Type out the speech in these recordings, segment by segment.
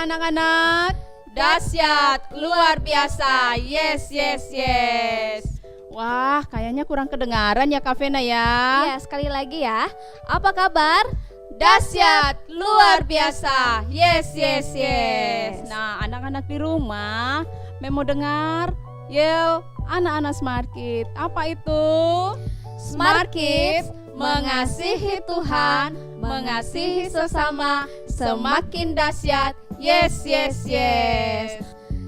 anak-anak? Dahsyat, luar biasa. Yes, yes, yes. Wah, kayaknya kurang kedengaran ya Kak Vena ya. Iya, sekali lagi ya. Apa kabar? Dahsyat, luar biasa. Yes, yes, yes. Nah, anak-anak di rumah mau dengar yel anak-anak Smart Kids. Apa itu? Smart Kids mengasihi Tuhan, mengasihi sesama, semakin dahsyat. Yes, yes, yes.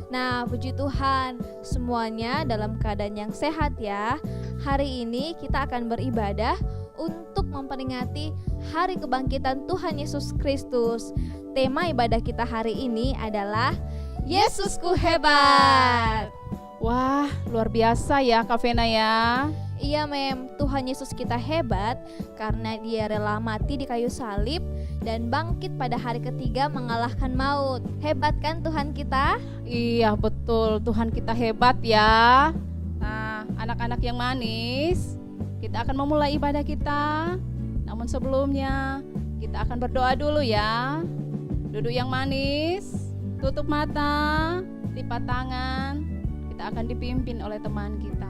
Nah, puji Tuhan, semuanya dalam keadaan yang sehat ya. Hari ini kita akan beribadah untuk memperingati Hari Kebangkitan Tuhan Yesus Kristus. Tema ibadah kita hari ini adalah Yesusku hebat. Wah, luar biasa ya Kak Vena ya. Iya Tuhan Yesus kita hebat karena Dia rela mati di kayu salib dan bangkit pada hari ketiga mengalahkan maut. Hebat kan Tuhan kita? Iya betul, Tuhan kita hebat ya. Nah, anak-anak yang manis, kita akan memulai ibadah kita. Namun sebelumnya, kita akan berdoa dulu ya. Duduk yang manis, tutup mata, lipat tangan. Kita akan dipimpin oleh teman kita.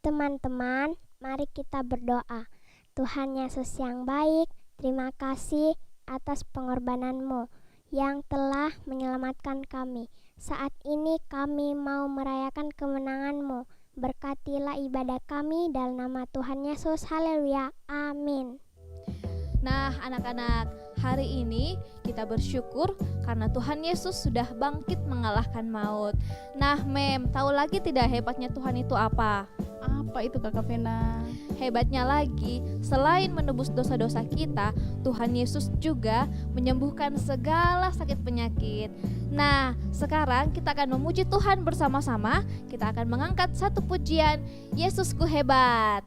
Teman-teman, mari kita berdoa. Tuhan Yesus yang baik, terima kasih atas pengorbanan-Mu yang telah menyelamatkan kami. Saat ini kami mau merayakan kemenangan-Mu. Berkatilah ibadah kami dalam nama Tuhan Yesus. Haleluya. Amin. Nah, anak-anak, hari ini kita bersyukur karena Tuhan Yesus sudah bangkit mengalahkan maut. Nah, tahu lagi tidak hebatnya Tuhan itu apa? Apa itu Kakak Vena? Hebatnya lagi, selain menebus dosa-dosa kita, Tuhan Yesus juga menyembuhkan segala sakit penyakit. Nah, sekarang kita akan memuji Tuhan bersama-sama. Kita akan mengangkat satu pujian, Yesusku hebat.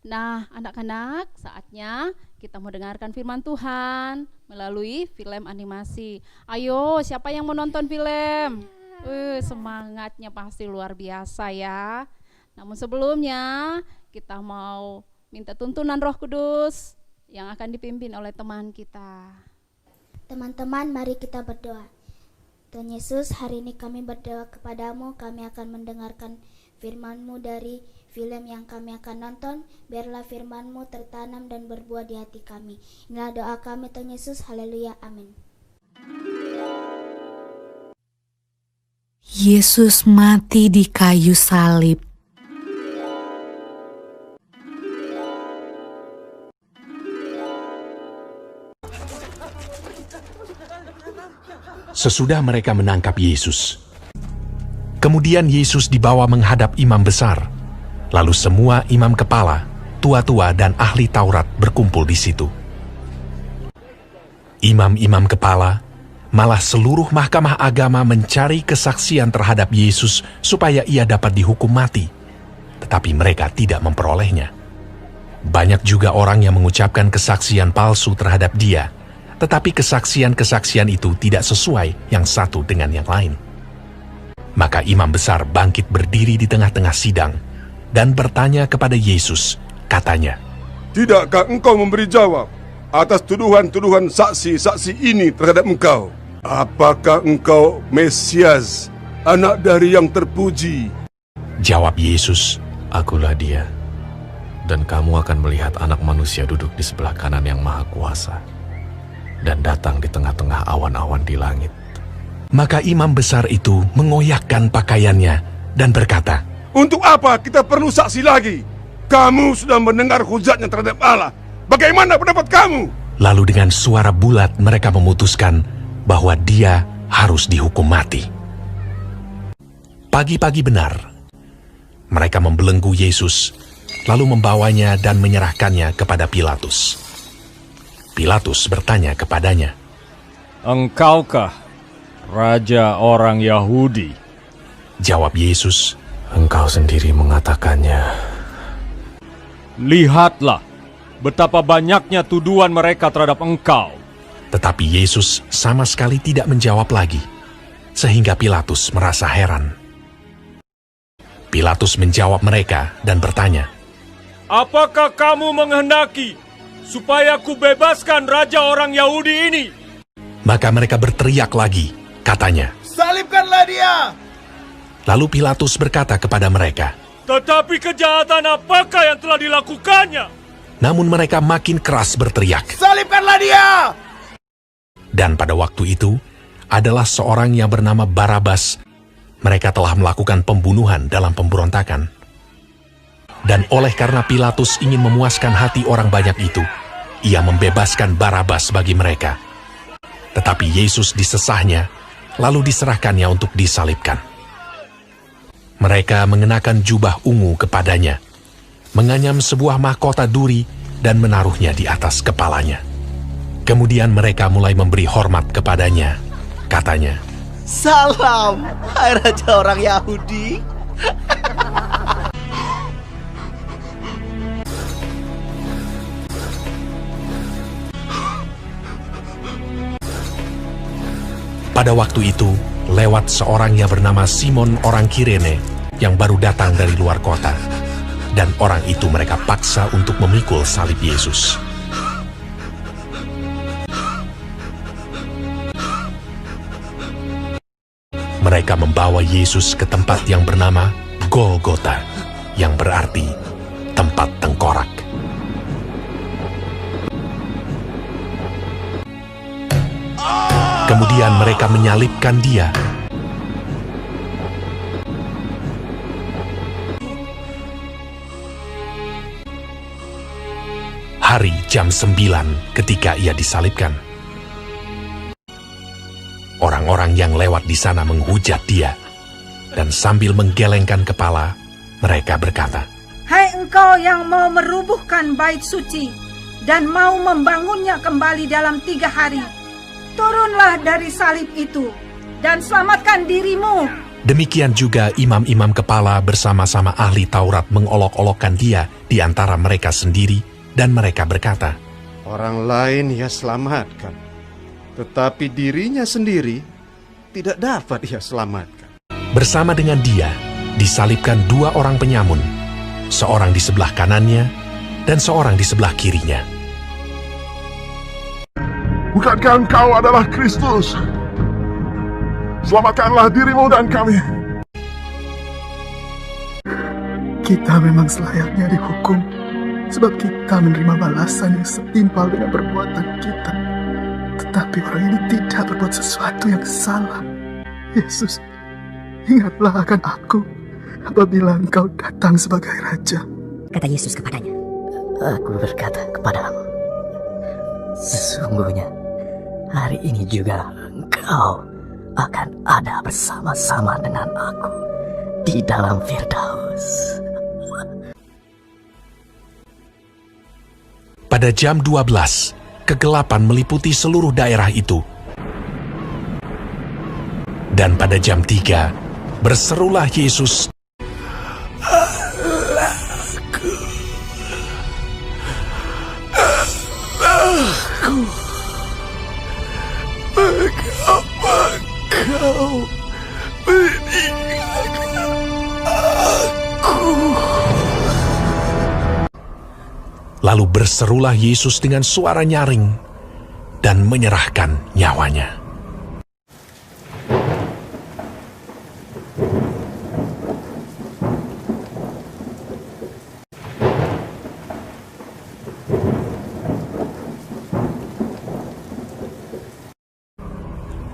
Nah, anak-anak, saatnya kita mau dengarkan firman Tuhan melalui film animasi. Ayo, siapa yang mau nonton film? Semangatnya pasti luar biasa ya. Namun sebelumnya, kita mau minta tuntunan Roh Kudus yang akan dipimpin oleh teman kita. Teman-teman, mari kita berdoa. Tuhan Yesus, hari ini kami berdoa kepadamu. Kami akan mendengarkan firman-Mu dari film yang kami akan nonton. Biarlah firman-Mu tertanam dan berbuah di hati kami. Inilah doa kami Tuhan Yesus. Haleluya. Amin. Yesus mati di kayu salib. Sesudah mereka menangkap Yesus, kemudian Yesus dibawa menghadap imam besar, Lalu semua imam kepala, tua-tua dan ahli Taurat berkumpul di situ. Imam-imam kepala, malah seluruh mahkamah agama mencari kesaksian terhadap Yesus supaya ia dapat dihukum mati. Tetapi mereka tidak memperolehnya. Banyak juga orang yang mengucapkan kesaksian palsu terhadap dia, tetapi kesaksian-kesaksian itu tidak sesuai yang satu dengan yang lain. Maka imam besar bangkit berdiri di tengah-tengah sidang dan bertanya kepada Yesus, katanya, "Tidakkah engkau memberi jawab atas tuduhan-tuduhan saksi-saksi ini terhadap engkau? Apakah engkau Mesias, anak dari yang terpuji?" Jawab Yesus, Akulah dia, dan kamu akan melihat anak manusia duduk di sebelah kanan yang maha kuasa, dan datang di tengah-tengah awan-awan di langit. Maka imam besar itu mengoyakkan pakaiannya dan berkata, "Untuk apa kita perlu saksi lagi? Kamu sudah mendengar hujatnya terhadap Allah. Bagaimana pendapat kamu?" Lalu dengan suara bulat mereka memutuskan bahwa dia harus dihukum mati. Pagi-pagi benar, mereka membelenggu Yesus, lalu membawanya dan menyerahkannya kepada Pilatus. Pilatus bertanya kepadanya, "Engkaukah Raja orang Yahudi?" Jawab Yesus, Engkau sendiri mengatakannya. "Lihatlah betapa banyaknya tuduhan mereka terhadap engkau." Tetapi Yesus sama sekali tidak menjawab lagi, sehingga Pilatus merasa heran. Pilatus menjawab mereka dan bertanya, "Apakah kamu menghendaki supaya ku bebaskan Raja orang Yahudi ini?" Maka mereka berteriak lagi, katanya, "Salibkanlah dia!" Lalu Pilatus berkata kepada mereka, "Tetapi kejahatan apakah yang telah dilakukannya?" namun mereka makin keras berteriak. "Salibkanlah dia!" Dan pada waktu itu, adalah seorang yang bernama Barabas. Mereka telah melakukan pembunuhan dalam pemberontakan. Dan oleh karena Pilatus ingin memuaskan hati orang banyak itu, ia membebaskan Barabas bagi mereka. Tetapi Yesus disesahnya, lalu diserahkannya untuk disalibkan. Mereka mengenakan jubah ungu kepadanya, menganyam sebuah mahkota duri dan menaruhnya di atas kepalanya. Kemudian mereka mulai memberi hormat kepadanya. Katanya, "Salam, hai Raja orang Yahudi." pada waktu itu, lewat seorang yang bernama Simon orang Kirene yang baru datang dari luar kota. Dan orang itu mereka paksa untuk memikul salib Yesus. Mereka membawa Yesus ke tempat yang bernama Golgota, yang berarti tempat tengkorak. Kemudian mereka menyalibkan dia. Hari jam 9 ketika ia disalibkan. Orang-orang yang lewat di sana menghujat dia, dan sambil menggelengkan kepala, mereka berkata, "Hai engkau yang mau merubuhkan bait suci dan mau membangunnya kembali dalam 3 hari, turunlah dari salib itu dan selamatkan dirimu." Demikian juga imam-imam kepala bersama-sama ahli Taurat mengolok-olokkan dia di antara mereka sendiri, dan mereka berkata, "Orang lain ia selamatkan, tetapi dirinya sendiri tidak dapat ia selamatkan." bersama dengan dia disalibkan 2 orang penyamun, seorang di sebelah kanannya dan seorang di sebelah kirinya. "Bukankah engkau adalah Kristus? Selamatkanlah dirimu dan kami." Kita memang selayaknya dihukum, sebab kita menerima balasan yang setimpal dengan perbuatan kita. Tetapi orang ini tidak berbuat sesuatu yang salah. Yesus, ingatlah akan aku apabila engkau datang sebagai Raja. Kata Yesus kepadanya, "Aku berkata kepadamu, sesungguhnya hari ini juga engkau akan ada bersama-sama dengan aku di dalam Firdaus." Pada jam 12, kegelapan meliputi seluruh daerah itu. Dan pada jam 3, berserulah Yesus, "Allahku, Allahku, mengapa Kau meninggalkan aku?" Lalu berserulah Yesus dengan suara nyaring dan menyerahkan nyawanya.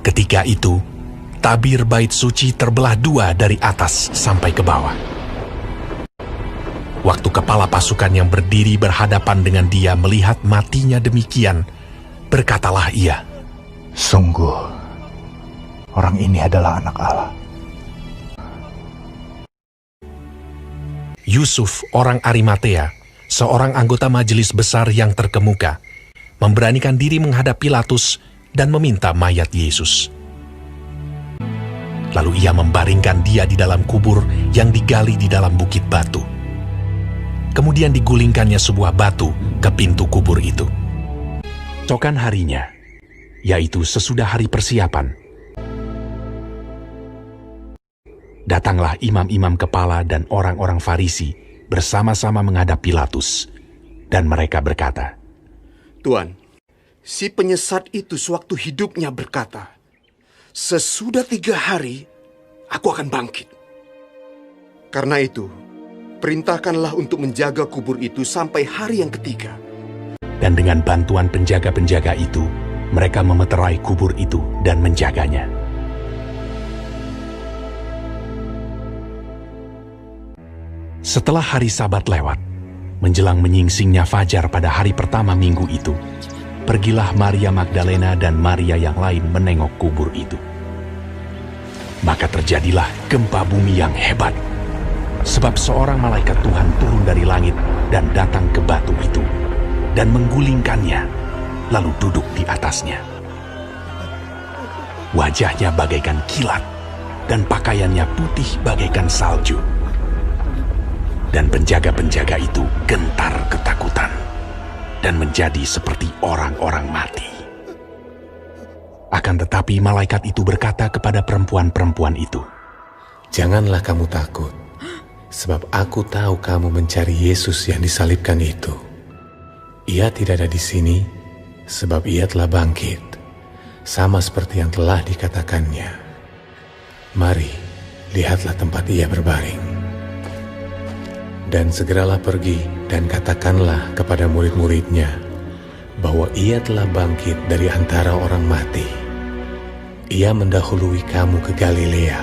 Ketika itu, tabir bait suci terbelah dua dari atas sampai ke bawah. Waktu kepala pasukan yang berdiri berhadapan dengan dia melihat matinya demikian, berkatalah ia, "Sungguh, orang ini adalah anak Allah." Yusuf, orang Arimatea, seorang anggota majelis besar yang terkemuka, memberanikan diri menghadap Pilatus dan meminta mayat Yesus. Lalu ia membaringkan dia di dalam kubur yang digali di dalam bukit batu. Kemudian digulingkannya sebuah batu ke pintu kubur itu. Esokan harinya, yaitu sesudah hari persiapan, datanglah imam-imam kepala dan orang-orang Farisi bersama-sama menghadap Pilatus, dan mereka berkata, "Tuan, si penyesat itu sewaktu hidupnya berkata, 'Sesudah 3 hari, aku akan bangkit.' Karena itu, perintahkanlah untuk menjaga kubur itu sampai hari yang ketiga." Dan dengan bantuan penjaga-penjaga itu, mereka memeterai kubur itu dan menjaganya. Setelah hari Sabat lewat, menjelang menyingsingnya fajar pada hari pertama minggu itu, pergilah Maria Magdalena dan Maria yang lain menengok kubur itu. Maka terjadilah gempa bumi yang hebat, sebab seorang malaikat Tuhan turun dari langit dan datang ke batu itu, dan menggulingkannya, lalu duduk di atasnya. Wajahnya bagaikan kilat, dan pakaiannya putih bagaikan salju. Dan penjaga-penjaga itu gentar ketakutan, dan menjadi seperti orang-orang mati. Akan tetapi malaikat itu berkata kepada perempuan-perempuan itu, "Janganlah kamu takut, sebab aku tahu kamu mencari Yesus yang disalibkan itu. Ia tidak ada di sini, sebab ia telah bangkit, sama seperti yang telah dikatakannya. Mari, lihatlah tempat ia berbaring. Dan segeralah pergi dan katakanlah kepada murid-muridnya bahwa ia telah bangkit dari antara orang mati. Ia mendahului kamu ke Galilea.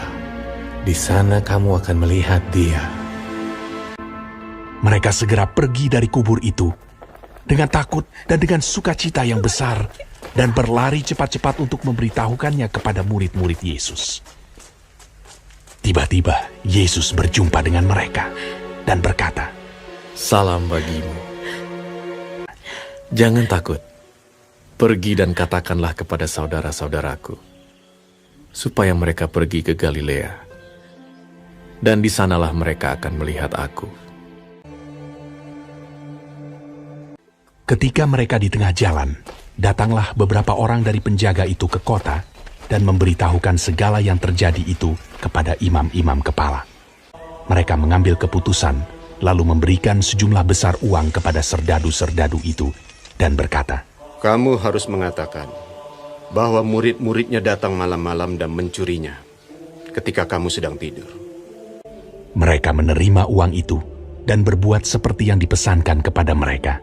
Di sana kamu akan melihat dia." Mereka segera pergi dari kubur itu dengan takut dan dengan sukacita yang besar, dan berlari cepat-cepat untuk memberitahukannya kepada murid-murid Yesus. Tiba-tiba Yesus berjumpa dengan mereka dan berkata, "Salam bagimu. Jangan takut. Pergi dan katakanlah kepada saudara-saudaraku, supaya mereka pergi ke Galilea, dan di sanalah mereka akan melihat aku." Ketika mereka di tengah jalan, datanglah beberapa orang dari penjaga itu ke kota dan memberitahukan segala yang terjadi itu kepada imam-imam kepala. Mereka mengambil keputusan, lalu memberikan sejumlah besar uang kepada serdadu-serdadu itu, dan berkata, "Kamu harus mengatakan bahwa murid-muridnya datang malam-malam dan mencurinya ketika kamu sedang tidur." Mereka menerima uang itu dan berbuat seperti yang dipesankan kepada mereka.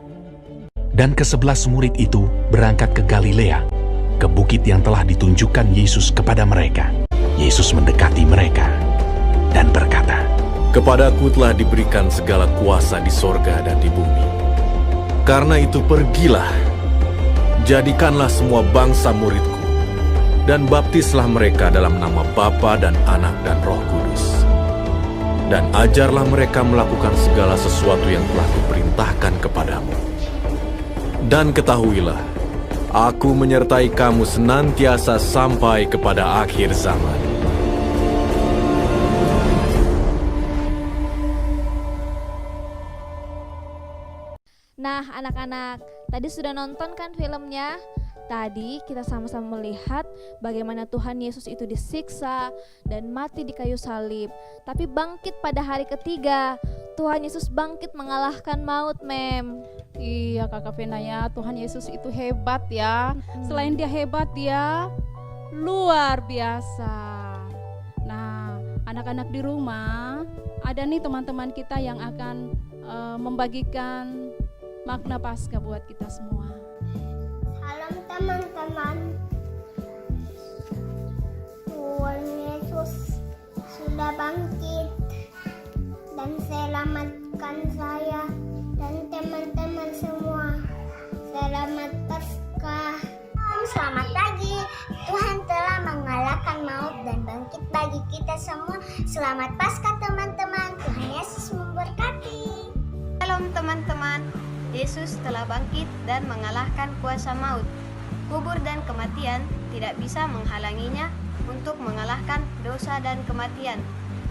Dan ke-11 murid itu berangkat ke Galilea, ke bukit yang telah ditunjukkan Yesus kepada mereka. Yesus mendekati mereka dan berkata, "Kepadaku telah diberikan segala kuasa di sorga dan di bumi. Karena itu pergilah, jadikanlah semua bangsa muridku, dan baptislah mereka dalam nama Bapa dan Anak dan Roh Kudus. Dan ajarlah mereka melakukan segala sesuatu yang telah kuperintahkan kepadamu. Dan ketahuilah, aku menyertai kamu senantiasa sampai kepada akhir zaman. Nah, anak-anak, tadi sudah nonton kan filmnya? Tadi kita sama-sama melihat bagaimana Tuhan Yesus itu disiksa dan mati di kayu salib, tapi bangkit pada hari ketiga. Tuhan Yesus bangkit mengalahkan maut, Mem. Iya Kakak Vena ya, Tuhan Yesus itu hebat ya. Selain dia hebat, dia luar biasa. Nah, anak-anak di rumah, ada nih teman-teman kita yang akan membagikan makna Paskah buat kita semua. Halo teman-teman, Tuhan Yesus sudah bangkit dan selamatkan saya dan teman-teman semua. Selamat Paskah. Selamat pagi. Tuhan telah mengalahkan maut dan bangkit bagi kita semua. Selamat Paskah teman-teman. Tuhan Yesus memberkati. Shalom teman-teman. Yesus telah bangkit dan mengalahkan kuasa maut. Kubur dan kematian tidak bisa menghalanginya untuk mengalahkan dosa dan kematian.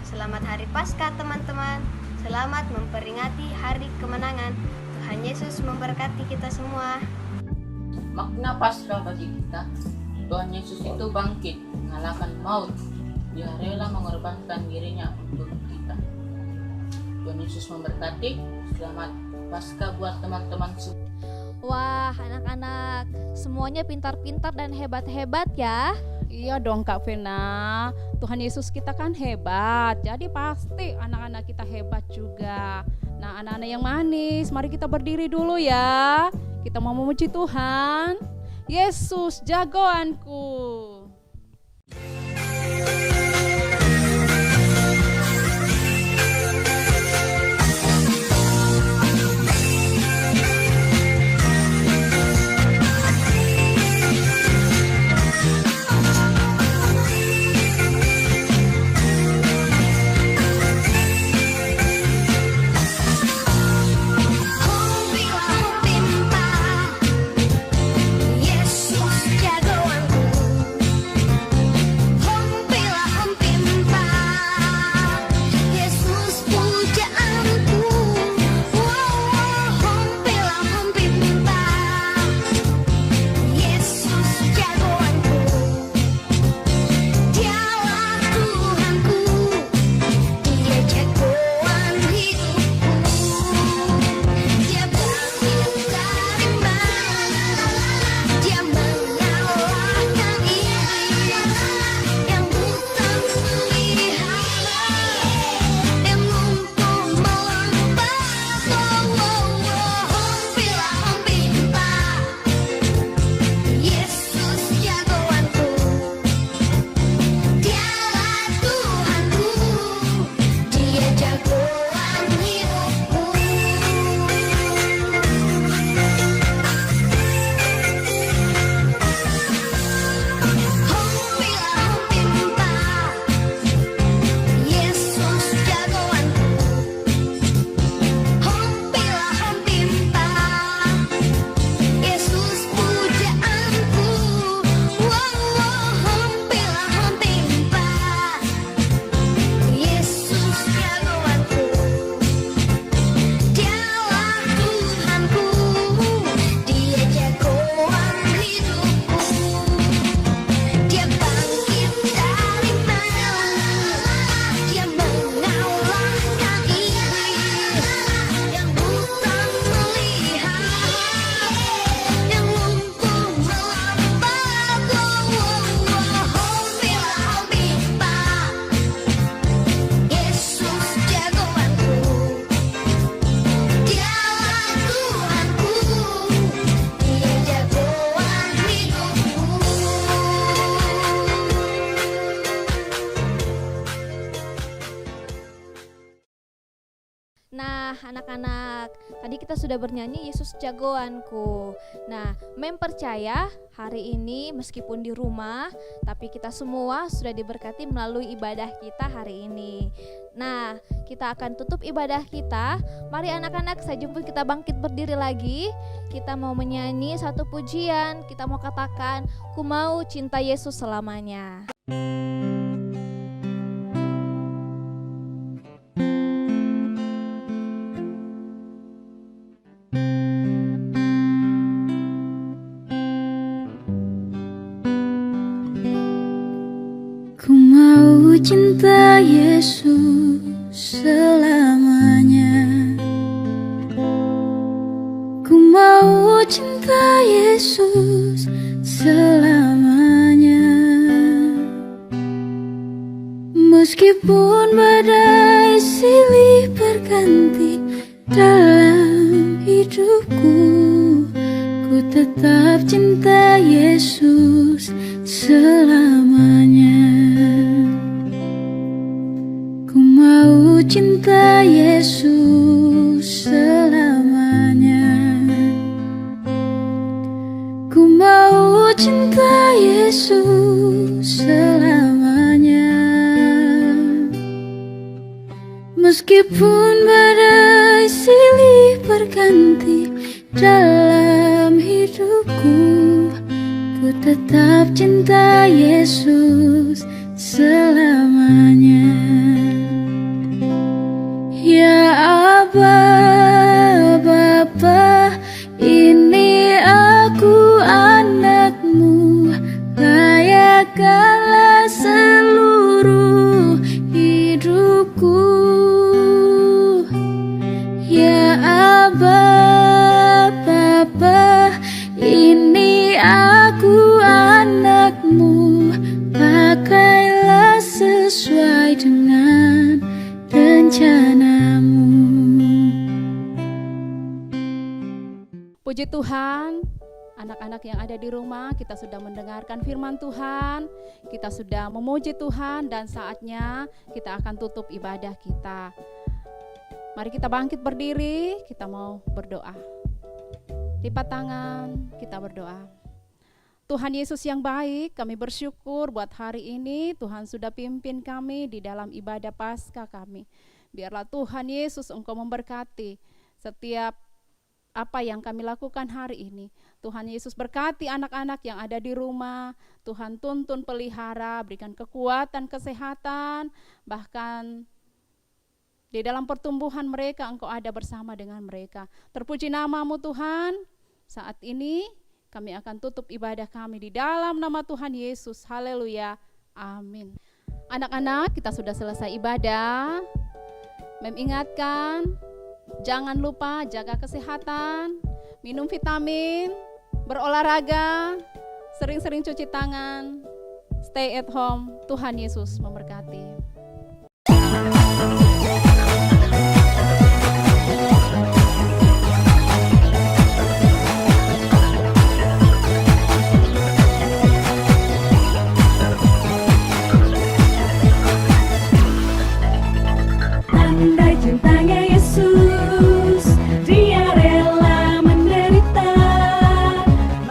Selamat Hari Paskah teman-teman. Selamat memperingati hari kemenangan. Tuhan Yesus memberkati kita semua. Makna Paskah bagi kita, Tuhan Yesus itu bangkit, mengalahkan maut. Dia rela mengorbankan dirinya untuk kita. Tuhan Yesus memberkati. Selamat Paskah buat teman-teman semua. Wah, anak-anak, semuanya pintar-pintar dan hebat-hebat ya. Iya dong Kak Vena, Tuhan Yesus kita kan hebat, jadi pasti anak-anak kita hebat juga. Nah, anak-anak yang manis, mari kita berdiri dulu ya. Kita mau memuji Tuhan. Yesus jagoanku. Yesus jagoanku. anak-anak, tadi kita sudah bernyanyi Yesus jagoanku. Nah, mempercaya hari ini meskipun di rumah, tapi kita semua sudah diberkati melalui ibadah kita hari ini. Nah, kita akan tutup ibadah kita. Mari anak-anak, saya jemput kita bangkit berdiri lagi. Kita mau menyanyi satu pujian, kita mau katakan, ku mau cinta Yesus selamanya. Ku mau cinta Yesus selamanya. Ku mau cinta Yesus selamanya. Meskipun badai silih berganti dalam hidupku, ku tetap cinta Yesus selamanya. Ku mau cinta Yesus selamanya. Ku mau cinta Yesus selamanya. Meskipun badai silih berganti dalam hidupku, ku tetap cinta Yesus selamanya. Ya Aba, Bapa, ini aku anakmu, layakkanlah seluruh hidupku. Ya Aba, Bapa, ini aku anakmu, pakailah sesuai dengan rencanamu. Puji Tuhan, anak-anak yang ada di rumah, kita sudah mendengarkan firman Tuhan, kita sudah memuji Tuhan, dan saatnya kita akan tutup ibadah kita. Mari kita bangkit berdiri, kita mau berdoa. Lipat tangan, kita berdoa. Tuhan Yesus yang baik, kami bersyukur buat hari ini Tuhan sudah pimpin kami di dalam ibadah Paskah kami. Biarlah Tuhan Yesus Engkau memberkati setiap apa yang kami lakukan hari ini. Tuhan Yesus berkati anak-anak yang ada di rumah. Tuhan tuntun pelihara, berikan kekuatan, kesehatan, bahkan di dalam pertumbuhan mereka Engkau ada bersama dengan mereka. Terpuji nama-Mu Tuhan. Saat ini kami akan tutup ibadah kami di dalam nama Tuhan Yesus. Haleluya. Amin. Anak-anak, kita sudah selesai ibadah. Mengingatkan, jangan lupa jaga kesehatan, minum vitamin, berolahraga, sering-sering cuci tangan, stay at home. Tuhan Yesus memberkati. Tanda cintanya Yesus, Dia rela menderita,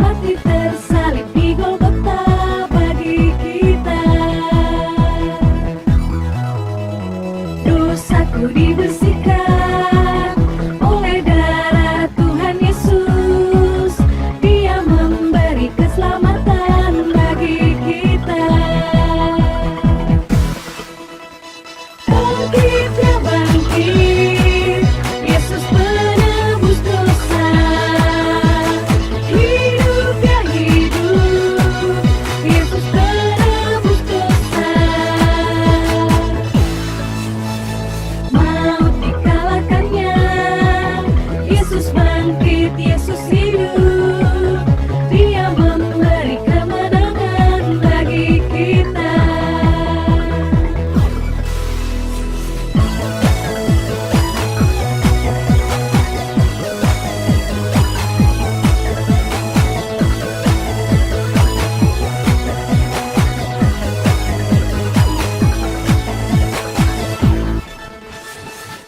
mati tersalib di Golgota bagi kita. Dosaku dibersihkan oleh darah Tuhan Yesus, Dia memberi keselamatan bagi kita. Bangkit, Yesus penebus dosa. Hidup ya hidup, Yesus penebus dosa. Maut dikalahkannya, Yesus bangkit, Yesus hidup. Dia memberi kemenangan bagi kita.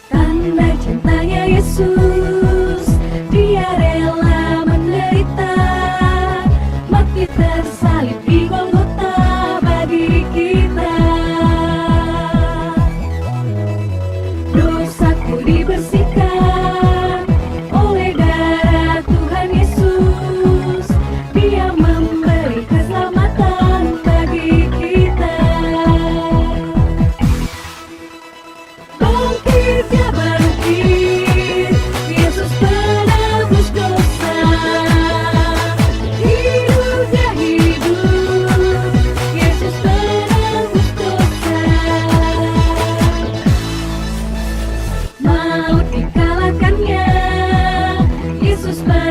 Tanda cintanya Yesus. Yesus bangkit.